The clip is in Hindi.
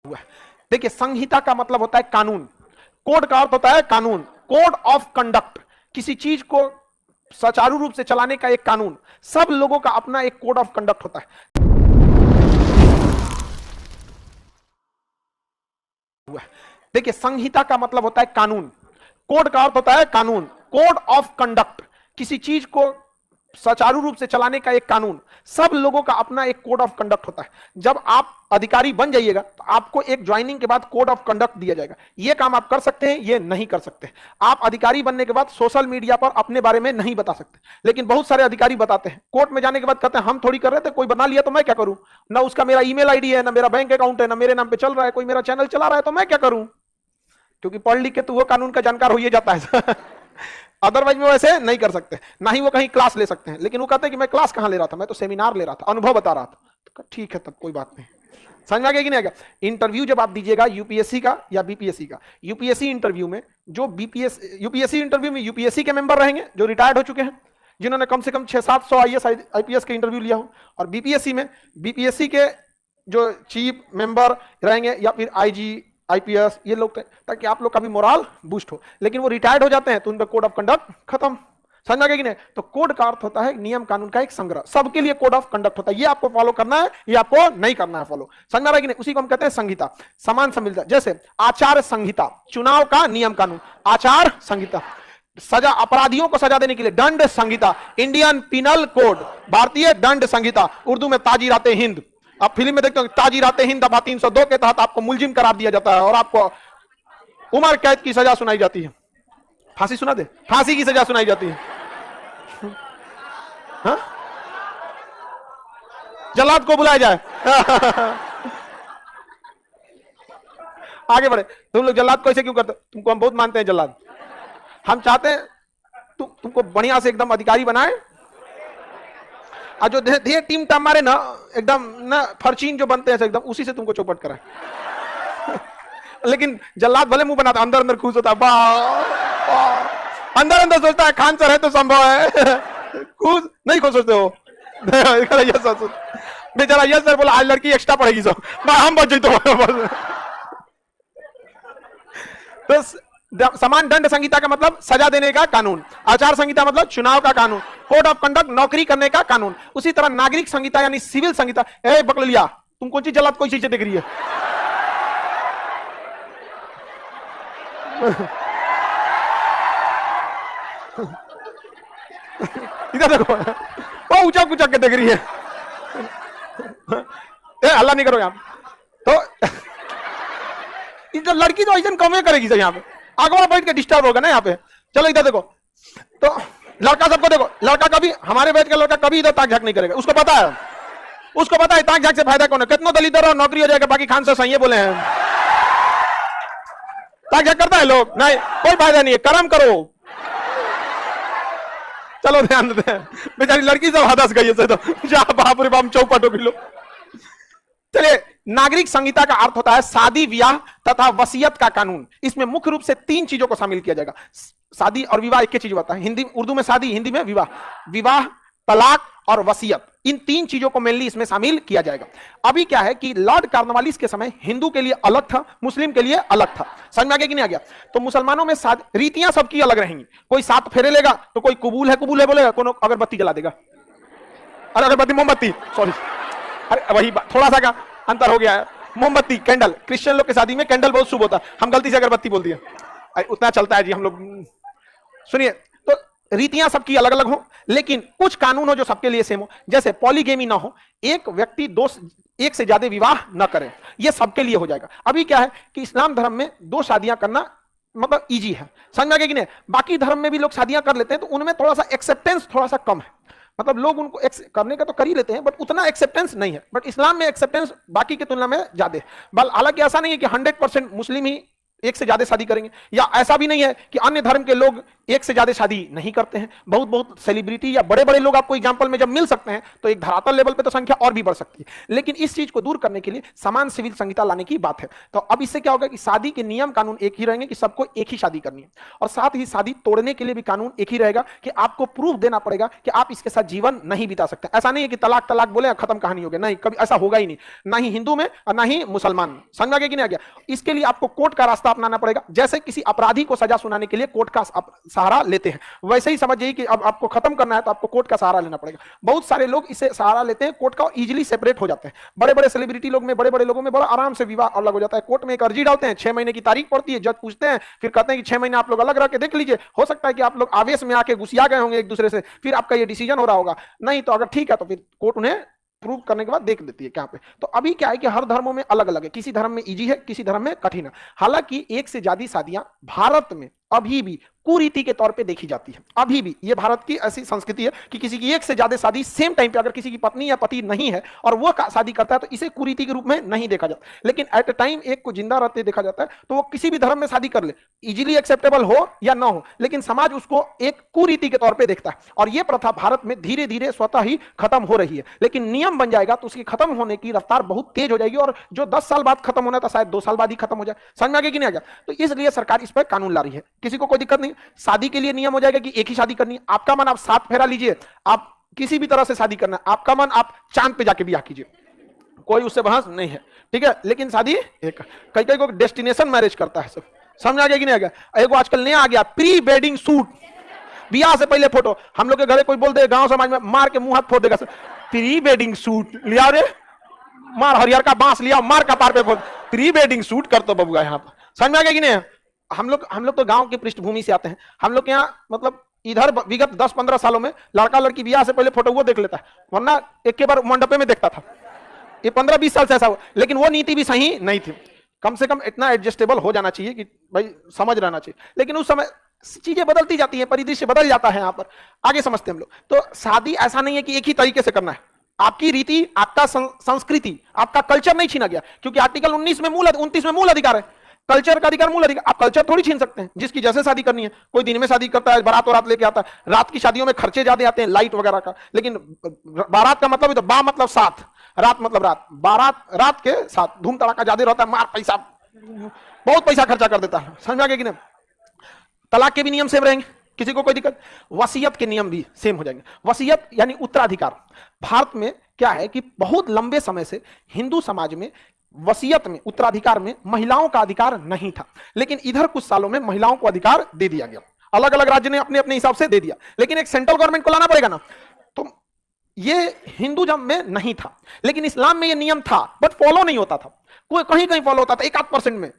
हुआ है। देखिए, संहिता का मतलब होता है कानून, कोड का अर्थ होता है कानून, कोड ऑफ कंडक्ट, किसी चीज को सुचारू रूप से चलाने का एक कानून। सब लोगों का अपना एक कोड ऑफ कंडक्ट होता है। देखिए, संहिता का मतलब होता है कानून, कोड का अर्थ होता है कानून, कोड ऑफ कंडक्ट, किसी चीज को सुचारू रूप से चलाने का एक कानून। सब लोगों का अपना एक कोड ऑफ कंडक्ट होता है। जब आप अधिकारी बन जाइएगा तो आपको एक ज्वाइनिंग के बाद कोड ऑफ कंडक्ट दिया जाएगा। ये काम आप कर सकते हैं, ये नहीं कर सकते। आप अधिकारी बनने के बाद सोशल मीडिया पर अपने बारे में नहीं बता सकते, लेकिन बहुत सारे अधिकारी बताते हैं। कोर्ट में जाने के बाद कहते हैं हम थोड़ी कर रहे थे, कोई बना लिया तो मैं क्या करूं, ना उसका मेरा ईमेल आईडी है, ना मेरा बैंक अकाउंट है, ना मेरे नाम पे चल रहा है, कोई मेरा चैनल चला रहा है, तो मैं क्या करूं। क्योंकि पढ़ लिख के तो वो कानून का जानकार हो ही जाता है। अदरवाइज में वैसे नहीं कर सकते, ना ही वो कहीं क्लास ले सकते हैं। लेकिन वो कहते हैं कि मैं क्लास कहां ले रहा था, मैं तो सेमिनार ले रहा था, अनुभव बता रहा था। तो ठीक है, तब कोई बात नहीं। समझ में आ गया कि नहीं आ गया। इंटरव्यू जब आप दीजिएगा यूपीएससी का या बीपीएससी का, यूपीएससी इंटरव्यू में जो यूपीएससी इंटरव्यू में यूपीएससी के मेंबर रहेंगे जो रिटायर्ड हो चुके हैं, जिन्होंने कम से कम 600-700 आईएएस आईपीएस के इंटरव्यू लिया हो, और बीपीएससी में बीपीएससी के जो चीफ मेंबर रहेंगे या फिर आईजी आईपीएस, ये लोग, ताकि आप लोग का भी मोरल बूस्ट हो। लेकिन वो रिटायर्ड हो जाते हैं तो उनका कोड ऑफ कंडक्ट खत्म। समझ में आ गया कि नहीं। तो कोड का अर्थ होता है नियम कानून का एक संग्रह। सबके लिए कोड ऑफ कंडक्ट होता है, ये आपको फॉलो करना है, ये आपको नहीं करना है फॉलो। समझ में आ रहा है कि नहीं। उसी को हम कहते हैं संहिता, समान सम्मिलित। जैसे आचार संहिता, चुनाव का नियम कानून, आचार संहिता। सजा, अपराधियों को सजा देने के लिए दंड संहिता, इंडियन पिनल कोड, भारतीय दंड संहिता, उर्दू में ताजीराते हिंद। आप फिल्म में देखते हो ताजीराते हिंद दफा 302 के तहत आपको मुलजिम करार दिया जाता है और आपको उम्र कैद की सजा सुनाई जाती है। फांसी सुना दे, फांसी की सजा सुनाई जाती है। हाँ? जल्लाद को बुलाया जाए। आगे बढ़े। तुम लोग जल्लाद को ऐसे क्यों करते? तुमको हम बहुत मानते हैं जल्लाद। हम चाहते हैं तुमको बढ़िया से एकदम अधिकारी बनाए, और जो धीरे टीम टाइम मारे ना, एकदम ना फरचीन जो बनते हैं एकदम, उसी से तुमको चौपट कराए। लेकिन जल्लाद भले मुंह बनाता, अंदर अंदर खुश होता है, अंदर अंदर सोचता है खान सर है तो संभव है। खुश नहीं, खुश सोचते हो। बेचारा यस सर बोला आज लड़की एक्स्ट्रा पढ़ेगी, सब हम बच जाते। तो समान दंड संहिता का मतलब सजा देने का कानून, आचार संहिता मतलब चुनाव का कानून, कोड ऑफ कंडक्ट नौकरी करने का कानून। उसी तरह नागरिक संहिता यानी सिविल संहिता। ए बकलिया, तुम कौन सी जल्लाद कोई चीज देख रही है? इधर देखो, वो ऊंचा ऊंचा के देख रही है। ए हल्ला नहीं करो यहाँ। तो इधर लड़की तो ऐसा कम करेगी सर, यहाँ पे आगे बैठ के डिस्टर्ब होगा ना यहाँ पे। चलो इधर देखो, तो लड़का सबको देखो, लड़का कभी हमारे बैठ का लड़का कभी इधर ताक झाक नहीं करेगा। उसको पता है, उसको पता है ताक झाक से फायदा कौन है। कितना दलित रहो नौकरी हो जाएगा, बाकी खान से सही बोले हैं। ताक झाक करता है लोग, नहीं कोई फायदा नहीं है, कर्म करो। चलो ध्यान देते हैं, बेचारी लड़की सब हदस गई है, तो जा बाप रे बाप चौपट हो लो। चलिए, नागरिक संहिता का अर्थ होता है शादी विवाह तथा वसीयत का कानून। इसमें मुख्य रूप से 3 चीजों को शामिल किया जाएगा। शादी और विवाह एक ही चीज होता है। हिंदी उर्दू में शादी, हिंदी में विवाह, विवाह, तलाक और वसीयत, इन 3 चीजों को मेनली इसमें शामिल किया जाएगा। अभी क्या है कि लॉर्ड कॉर्नवालिस के समय हिंदू के लिए अलग था, मुस्लिम के लिए अलग था। समझ में आ गया कि नहीं आ गया। तो मुसलमानों में रीतियां सबकी अलग रहेंगी। कोई 7 फेरे लेगा तो कोई कबूल है बोलेगा, कोनो अगरबत्ती जला देगा। अरे अगरबत्ती मोमबत्ती, सॉरी, अरे वही थोड़ा सा का अंतर हो गया है। मोमबत्ती, कैंडल, क्रिश्चियन लोग की शादी में कैंडल बहुत शुभ होता है, हम गलती से अगरबत्ती बोल दिए। उतना चलता है जी हम लोग। सुनिए, तो रीतियां सबकी अलग अलग हो, लेकिन कुछ कानून हो जो सबके लिए सेम हो। जैसे पॉलीगेमी ना हो, एक व्यक्ति एक से ज्यादा विवाह न करे, ये सबके लिए हो जाएगा। अभी क्या है कि इस्लाम धर्म में 2 शादियां करना मतलब इजी है। समझ में आ गया कि नहीं। बाकी धर्म में भी लोग शादियां कर लेते हैं, तो उनमें थोड़ा सा एक्सेप्टेंस थोड़ा सा कम है। मतलब लोग उनको करने का तो कर ही लेते हैं, बट उतना एक्सेप्टेंस नहीं है। बट इस्लाम में एक्सेप्टेंस बाकी की तुलना में ज्यादा है। हालांकि ऐसा नहीं है कि 100% मुस्लिम ही एक से ज्यादा शादी करेंगे। या ऐसा भी नहीं है कि अन्य धर्म के लोग एक से ज्यादा शादी नहीं करते हैं। बहुत बहुत सेलिब्रिटी या बड़े बड़े लोग आपको एग्जांपल में जब मिल सकते हैं तो एक धरातल लेवल पे तो संख्या और भी बढ़ सकती है। लेकिन इस चीज को दूर करने के लिए समान सिविल संहिता लाने की बात है। तो अब इससे क्या होगा कि शादी के नियम कानून एक ही रहेंगे कि सबको एक ही शादी करनी है, और साथ ही शादी तोड़ने के लिए भी कानून एक ही रहेगा कि आपको प्रूफ देना पड़ेगा कि आप इसके साथ जीवन नहीं बिता सकते। ऐसा नहीं है कि तलाक तलाक बोले खत्म कहानी हो गया, नहीं, कभी ऐसा होगा ही नहीं, ना ही हिंदू में और ना ही मुसलमान में। समझ में आ गया कि नहीं आ गया? इसके लिए आपको कोर्ट का रास्ता अपनाना पड़ेगा। जैसे किसी अपराधी को सजा सुनाने के लिए कोर्ट का सहारा लेते हैं, वैसे ही समझिए कि अब आपको खत्म करना है तो आपको कोर्ट का सहारा लेना पड़ेगा। बहुत सारे लोग इसे सहारा लेते हैं, कोर्ट का इजीली सेपरेट हो जाते हैं। बड़े बड़े सेलिब्रिटी लोग में, बड़े बड़े लोगों में बड़ा आराम से विवाह अलग हो जाता है। कोर्ट में एक अर्जी डालते हैं, 6 महीने की तारीख पड़ती है, जज पूछते हैं, फिर कहते हैं कि 6 महीने आप लोग अलग रह के देख लीजिए। हो सकता है कि आप लोग आवेश में आके घुसिया गए होंगे एक दूसरे से, फिर आपका ये डिसीजन हो रहा होगा। नहीं तो अगर ठीक है तो फिर कोर्ट उन्हें प्रूव करने के बाद देख लेती है क्या पे। तो अभी क्या है कि हर धर्मों में अलग अलग है, किसी धर्म में इजी है, किसी धर्म में कठिन है। हालांकि एक से ज्यादा शादियां भारत में अभी भी कुरीति के तौर पे देखी जाती है। अभी भी ये भारत की ऐसी संस्कृति है कि किसी की एक से ज्यादा शादी सेम टाइम पे, अगर किसी की पत्नी या पति नहीं है और वो शादी करता है तो इसे कुरीति के रूप में नहीं देखा जाता। लेकिन एट अ टाइम एक को जिंदा रहते देखा जाता है, तो वो किसी भी धर्म में शादी कर ले, इजीली एक्सेप्टेबल हो या ना हो, लेकिन समाज उसको एक कुरीति के तौर पर देखता है। और ये प्रथा भारत में धीरे धीरे स्वतः ही खत्म हो रही है। लेकिन नियम बन जाएगा तो उसकी खत्म होने की रफ्तार बहुत तेज हो जाएगी, और जो 10 साल बाद खत्म होना था शायद 2 साल बाद ही खत्म हो जाए। समझ में आ गया कि नहीं आ गया? तो इसलिए सरकार इस पर कानून ला रही है, किसी को कोई दिक्कत नहीं। शादी के लिए नियम हो जाएगा कि एक ही शादी करनी है। आपका मन आप 7 फेरा लीजिए, आप किसी भी तरह से शादी करना है, आपका मन आप चांद पे जाके ब्याह कीजिए, कोई उससे बहस नहीं है, ठीक है। लेकिन शादी एक, कई कई को डेस्टिनेशन मैरिज करता है सब। समझ आ गया कि नहीं आ गया? एक आजकल नया आ गया प्री वेडिंग शूट, ब्याह से पहले फोटो। हम लोग के घरे कोई बोल दे गांव समाज में मार के मुंह हाथ फोड़ देगा, प्री वेडिंग शूट लिया रे, मार हरियर का बांस लिया, मार कपार पे फोड़, प्री वेडिंग शूट कर तो बबुआ यहाँ पर। समझ में आ गया कि नहीं? हम लोग तो गांव की पृष्ठभूमि से आते हैं। हम लोग के यहाँ मतलब इधर विगत 10-15 सालों में लड़का लड़की ब्याह से पहले फोटो वो देख लेता है, वरना एक के बार मंडपे में देखता था। ये 15-20 साल से ऐसा हुआ, लेकिन वो नीति भी सही नहीं थी। कम से कम इतना एडजस्टेबल हो जाना चाहिए कि भाई समझ रहना चाहिए। लेकिन उस समय चीजें बदलती जाती हैं, परिदृश्य बदल जाता है। यहाँ पर आगे समझते हैं हम लोग। तो शादी ऐसा नहीं है कि एक ही तरीके से करना है। आपकी रीति, आपका संस्कृति, आपका कल्चर नहीं छीना गया, क्योंकि आर्टिकल 29 में 29 में मूल अधिकार है, कल्चर का अधिकार, मूल अधिकार। आप कल्चर थोड़ी छीन सकते हैं, जिसकी जैसे शादी करनी है। कोई दिन में शादी करता है, बारात और रात लेके आता है। रात की शादियों में खर्चे ज्यादा आते हैं, लाइट वगैरह का। लेकिन बारात का मतलब, तो बा मतलब साथ, रात मतलब रात, बारात रात के साथ धूम धड़ाका ज्यादा रहता है, मार पैसा, बहुत पैसा खर्चा कर देता है। समझ आ गया कि नहीं? तलाक के भी नियम सेम रहेंगे, किसी को कोई दिक्कत। वसीयत के नियम भी सेम हो जाएंगे। वसीयत यानी उत्तराधिकार। भारत में क्या है कि बहुत लंबे समय से हिंदू समाज में वसीयत में, उत्तराधिकार में महिलाओं का अधिकार नहीं था। लेकिन इधर कुछ सालों में महिलाओं को अधिकार दे दिया गया। अलग अलग राज्य ने अपने अपने हिसाब से दे दिया, लेकिन एक सेंट्रल गवर्नमेंट को लाना पड़ेगा ना। तो ये हिंदुज़म में नहीं था, लेकिन इस्लाम में ये नियम था, बट फॉलो नहीं होता था। कोई कहीं कहीं फॉलो होता था, 1-8% में।